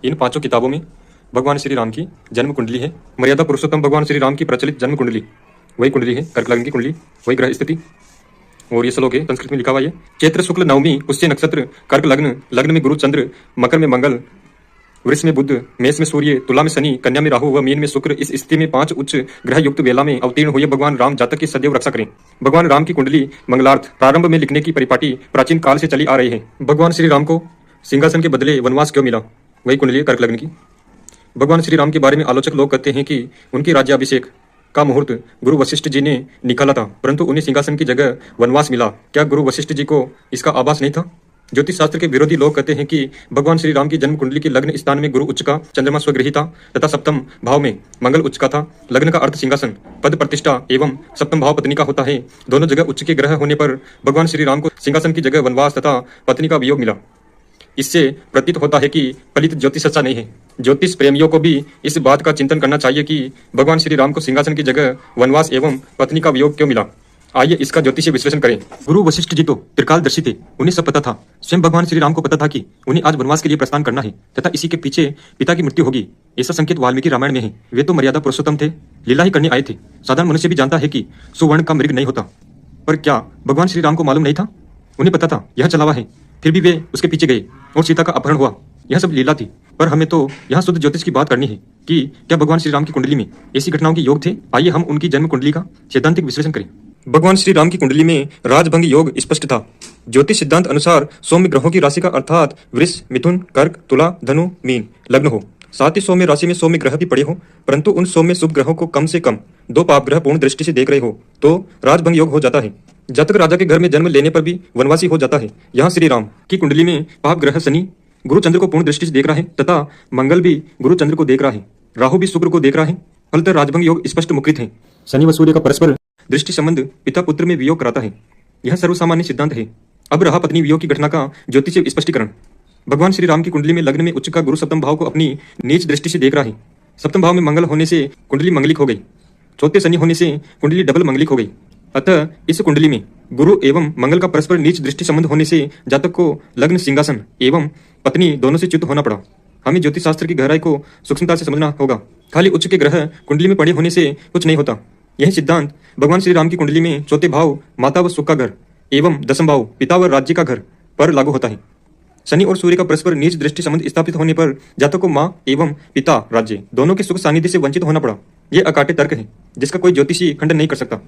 इन पांचों किताबों में भगवान श्री राम की जन्म कुंडली है। मर्यादा पुरुषोत्तम भगवान श्री राम की प्रचलित जन्म कुंडली वही कुंडली है, कर्क लग्न की कुंडली, वही ग्रह स्थिति। और ये श्लोक है, संस्कृत में लिखा हुआ है। चैत्र शुक्ल नवमी पुष्य नक्षत्र, कर्क लग्न, लग्न में गुरु चंद्र, मकर में मंगल, वृष में बुध, मेष में सूर्य, तुला में शनि, कन्या में राहु व मीन में शुक्र। इस स्थिति में 5 उच्च ग्रह युक्त वेला में अवतीर्ण हुए भगवान राम जातक की सदैव रक्षा करें। भगवान राम की कुंडली मंगलार्थ प्रारंभ में लिखने की परिपाटी प्राचीन काल से चली आ रही है। भगवान श्री राम को सिंहासन के बदले वनवास क्यों मिला? वही कुंडली है, कर्क लग्न की। भगवान श्री राम के बारे में आलोचक लोग कहते हैं कि उनके राज्याभिषेक का मुहूर्त गुरु वशिष्ठ जी ने निकाला था, परंतु उन्हें सिंहासन की जगह वनवास मिला। क्या गुरु वशिष्ठ जी को इसका आभास नहीं था? ज्योतिष शास्त्र के विरोधी लोग कहते हैं कि भगवान श्री राम की जन्म कुंडली के लग्न स्थान में गुरु उच्च का, चंद्रमा स्वगृही था तथा सप्तम भाव में मंगल उच्च का था। लग्न का अर्थ सिंहासन, पद प्रतिष्ठा एवं सप्तम भाव पत्नी का होता है। दोनों जगह उच्च के ग्रह होने पर भगवान श्री राम को सिंहासन की जगह वनवास तथा पत्नी का वियोग मिला। इससे प्रतीत होता है कि फलित ज्योतिष सच्चा नहीं है। ज्योतिष प्रेमियों को भी इस बात का चिंतन करना चाहिए कि भगवान श्री राम को सिंहासन की जगह वनवास एवं पत्नी का वियोग क्यों मिला। आइए इसका ज्योतिषीय विश्लेषण करें। गुरु वशिष्ठ जी तो त्रिकालदर्शी थे, उन्हें सब पता था। स्वयं भगवान श्री राम को पता था कि उन्हें आज वनवास के लिए प्रस्थान करना है तथा इसी के पीछे पिता की मृत्यु होगी। ऐसा संकेत वाल्मीकि रामायण में है। वे तो मर्यादा पुरुषोत्तम थे, लीला ही करने आए थे। साधारण मनुष्य भी जानता है कि सुवर्ण का मृग नहीं होता, पर क्या भगवान श्री राम को मालूम नहीं था? उन्हें पता था यह चलावा है, फिर भी वे उसके पीछे गए और सीता का अपहरण हुआ। यह सब लीला थी। पर हमें तो यहाँ शुद्ध ज्योतिष की बात करनी है कि क्या भगवान श्री राम की कुंडली में ऐसी घटनाओं के योग थे। आइए हम उनकी जन्म कुंडली का सैद्धांतिक विश्लेषण करें। भगवान श्री राम की कुंडली में राजभंग योग स्पष्ट था। ज्योतिष सिद्धांत अनुसार सौम्य ग्रहों की राशि का अर्थात वृष, मिथुन, कर्क, तुला, धनु, मीन लग्न हो। साथ ही सौम्य राशि में सौम्य ग्रह भी पड़े हो, परंतु उन सौम्य शुभ ग्रहों को कम से कम 2 पाप ग्रह पूर्ण दृष्टि से देख रहे हो तो राजभंग योग हो जाता है। जातक राजा के घर में जन्म लेने पर भी वनवासी हो जाता है। यहाँ श्री राम की कुंडली में पाप ग्रह शनि गुरु चंद्र को पूर्ण दृष्टि से देख रहा है तथा मंगल भी गुरु चंद्र को देख रहा है, राहु भी शुक्र को देख रहा है। फलतः राजभंग योग स्पष्ट मुकृत है। शनि व सूर्य का परस्पर दृष्टि संबंध पिता पुत्र में वियोग कराता है। यह सर्वसामान्य सिद्धांत है। अब रहा पत्नी वियोग की घटना का ज्योतिषीय स्पष्टीकरण। भगवान श्री राम की कुंडली में लग्न में उच्च का गुरु सप्तम भाव को अपनी नीच दृष्टि से देख रहा है। सप्तम भाव में मंगल होने से कुंडली मंगलिक हो गई, चौथे शनि होने से कुंडली डबल मंगलिक हो गई। अतः इस कुंडली में गुरु एवं मंगल का परस्पर नीच दृष्टि संबंध होने से जातक को लग्न, सिंहासन एवं पत्नी दोनों से च्युत होना पड़ा। हमें ज्योतिष शास्त्र की गहराई को सूक्ष्मता से समझना होगा। खाली उच्च के ग्रह कुंडली में पड़े होने से कुछ नहीं होता। यही सिद्धांत भगवान श्री राम की कुंडली में चौथे भाव माता व सुख का घर एवं दसम भाव पिता व राज्य का घर पर लागू होता है। शनि और सूर्य का परस्पर नीच दृष्टि संबंध स्थापित होने पर जातक को माँ एवं पिता, राज्य दोनों के सुख सानिध्य से वंचित होना पड़ा। यह अकाट्य तर्क है जिसका कोई ज्योतिषी खंडन नहीं कर सकता।